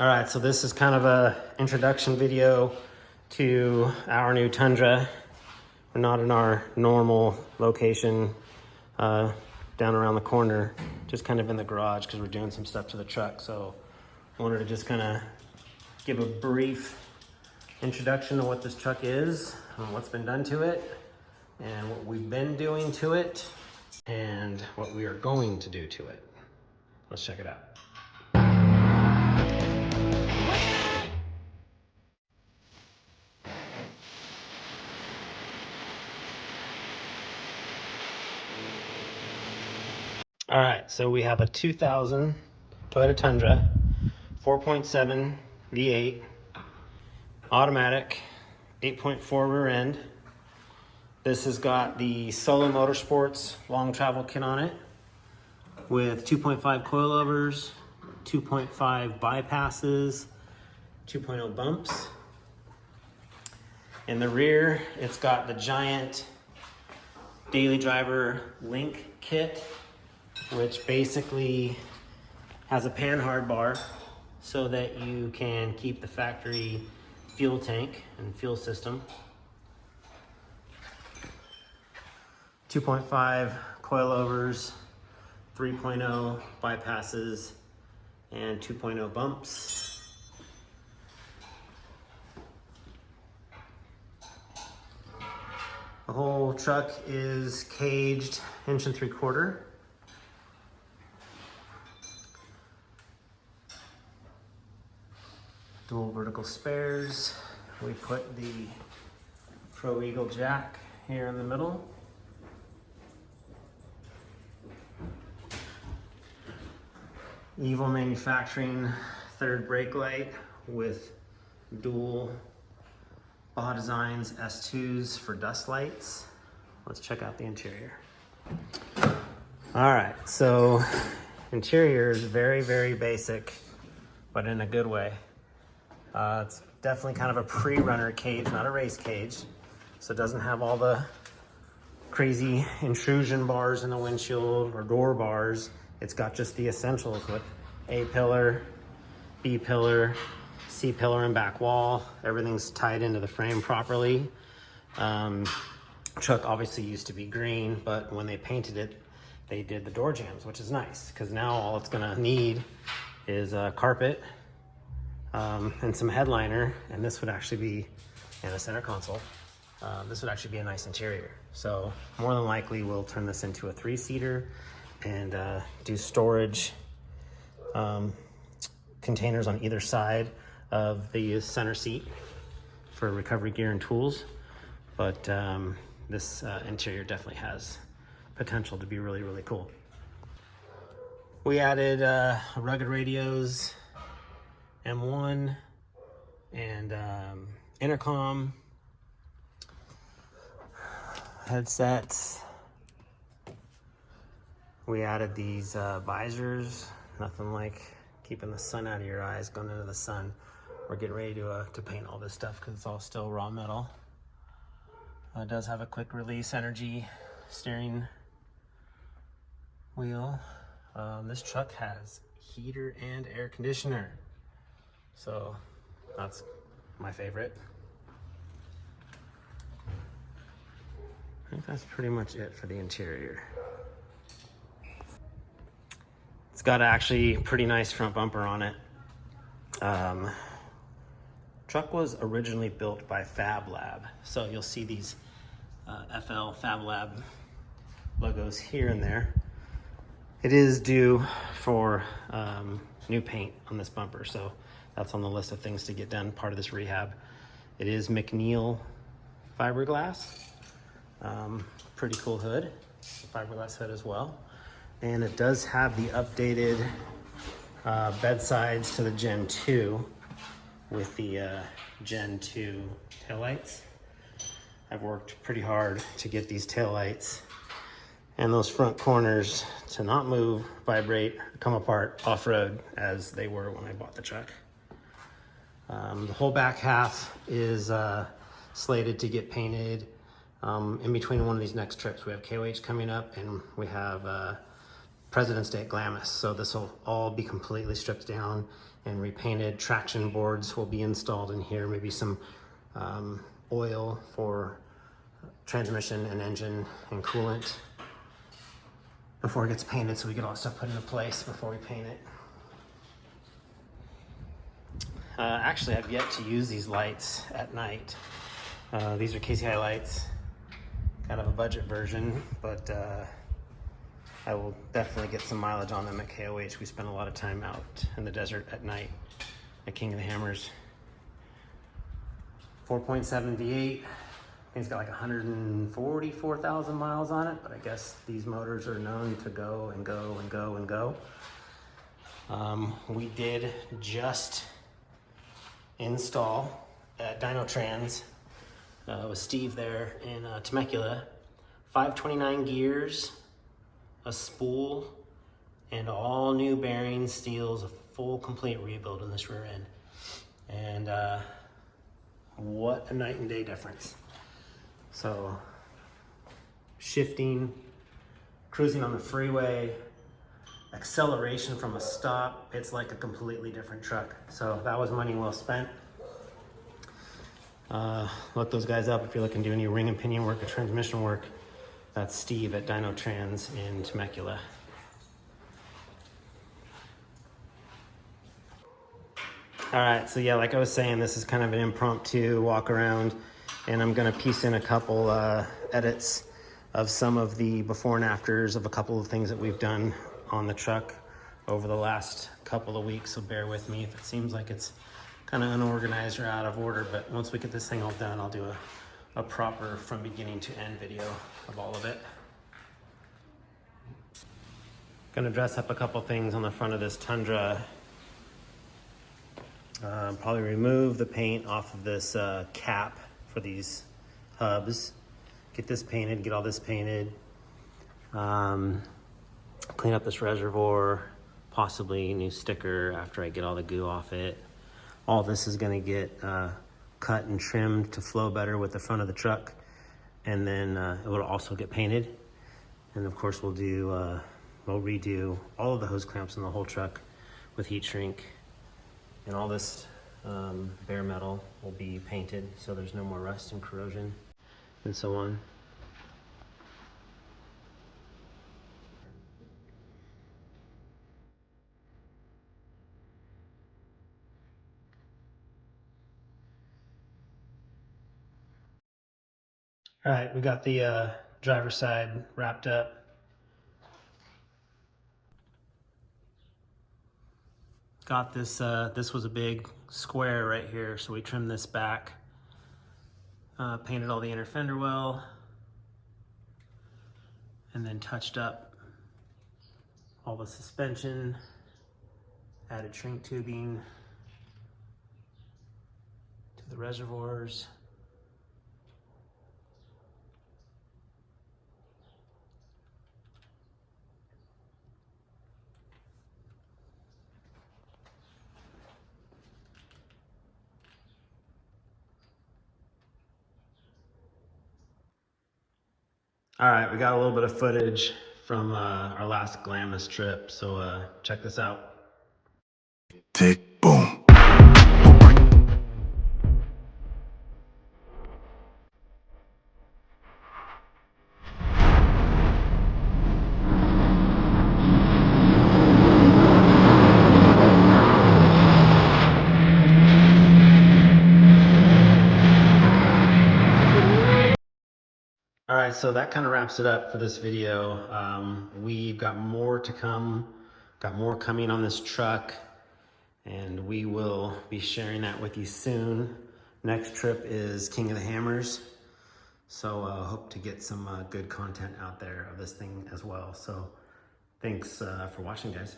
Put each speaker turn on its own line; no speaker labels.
All right, so this is kind of a introduction video to our new Tundra. We're not in our normal location down around the corner, just kind of in the garage because we're doing some stuff to the truck. So I wanted to just kind of give a brief introduction to what this truck is, what's been done to it, and what we've been doing to it, and what we are going to do to it. Let's check it out. All right, so we have a 2000 Toyota Tundra, 4.7 V8, automatic, 8.4 rear end. This has got the Solo Motorsports long travel kit on it with 2.5 coilovers, 2.5 bypasses, 2.0 bumps. In the rear, it's got the giant daily driver link kit, which basically has a panhard bar so that you can keep the factory fuel tank and fuel system. 2.5 coilovers, 3.0 bypasses, and 2.0 bumps. The whole truck is caged 1 3/4 inch. Dual vertical spares. We put the Pro Eagle jack here in the middle. Evil Manufacturing third brake light with dual Baja Designs S2s for dust lights. Let's check out the interior. All right, so interior is very, very basic, but in a good way. It's definitely kind of a pre-runner cage, not a race cage. So it doesn't have all the crazy intrusion bars in the windshield or door bars. It's got just the essentials with A pillar, B pillar, C pillar and back wall. Everything's tied into the frame properly. Truck obviously used to be green, but when they painted it, they did the door jambs, which is nice because now all it's gonna need is a carpet and some headliner, and this would actually be, and a center console. This would actually be a nice interior. So more than likely we'll turn this into a 3-seater and do storage containers on either side of the center seat for recovery gear and tools. But this interior definitely has potential to be really, really cool. We added rugged radios, M1, and intercom, headsets. We added these visors. Nothing like keeping the sun out of your eyes going into the sun. We're getting ready to paint all this stuff because it's all still raw metal. It does have a quick release energy steering wheel. This truck has heater and air conditioner, so that's my favorite. I think that's pretty much it for the interior. It's got actually a pretty nice front bumper on it. Truck was originally built by Fab Lab, so you'll see these FL Fab Lab logos here and there. It is due for new paint on this bumper, so that's on the list of things to get done, part of this rehab. It is McNeil Fiberglass. Pretty cool hood, fiberglass hood as well. And it does have the updated bedsides to the Gen 2 with the Gen 2 taillights. I've worked pretty hard to get these taillights and those front corners to not move, vibrate, come apart off-road as they were when I bought the truck. The whole back half is slated to get painted in between one of these next trips. We have KOH coming up, and we have President's Day at Glamis. So this will all be completely stripped down and repainted. Traction boards will be installed in here, maybe some oil for transmission and engine and coolant before it gets painted, so we get all that stuff put into place before we paint it. Actually, I've yet to use these lights at night. These are KCI lights, kind of a budget version, but I will definitely get some mileage on them at KOH. We spend a lot of time out in the desert at night at King of the Hammers. 4.7 V8. I think it's got like 144,000 miles on it, but I guess these motors are known to go and go and go and go. We did just install at Dyno Trans with Steve there in Temecula, 529 gears, a spool, and all new bearings, steels, a full complete rebuild in this rear end. And what a night and day difference. So shifting, cruising on the freeway, acceleration from a stop, it's like a completely different truck. So that was money well spent. Look those guys up if you're looking to do any ring and pinion work or transmission work. That's Steve at Dyno Trans in Temecula. All right, so yeah, like I was saying, this is kind of an impromptu walk around, and I'm gonna piece in a couple edits of some of the before and afters of a couple of things that we've done on the truck over the last couple of weeks, so bear with me if it seems like it's kind of unorganized or out of order, but once we get this thing all done, I'll do a proper from beginning to end video of all of it. Gonna dress up a couple things on the front of this Tundra. Probably remove the paint off of this cap for these hubs. Get this painted, get all this painted. Clean up this reservoir, possibly new sticker after I get all the goo off it. All this is gonna get cut and trimmed to flow better with the front of the truck. And then it will also get painted. And of course we'll redo all of the hose clamps in the whole truck with heat shrink. And all this bare metal will be painted so there's no more rust and corrosion and so on. All right, we got the driver's side wrapped up. Got this, this was a big square right here, so we trimmed this back. Painted all the inner fender well, and then touched up all the suspension, added shrink tubing to the reservoirs. All right, we got a little bit of footage from our last Glamis trip, so check this out. Tick, boom. All right, so that kind of wraps it up for this video. We've got more to come, got more coming on this truck, and we will be sharing that with you soon. Next trip is King of the Hammers, so hope to get some good content out there of this thing as well. So thanks for watching, guys.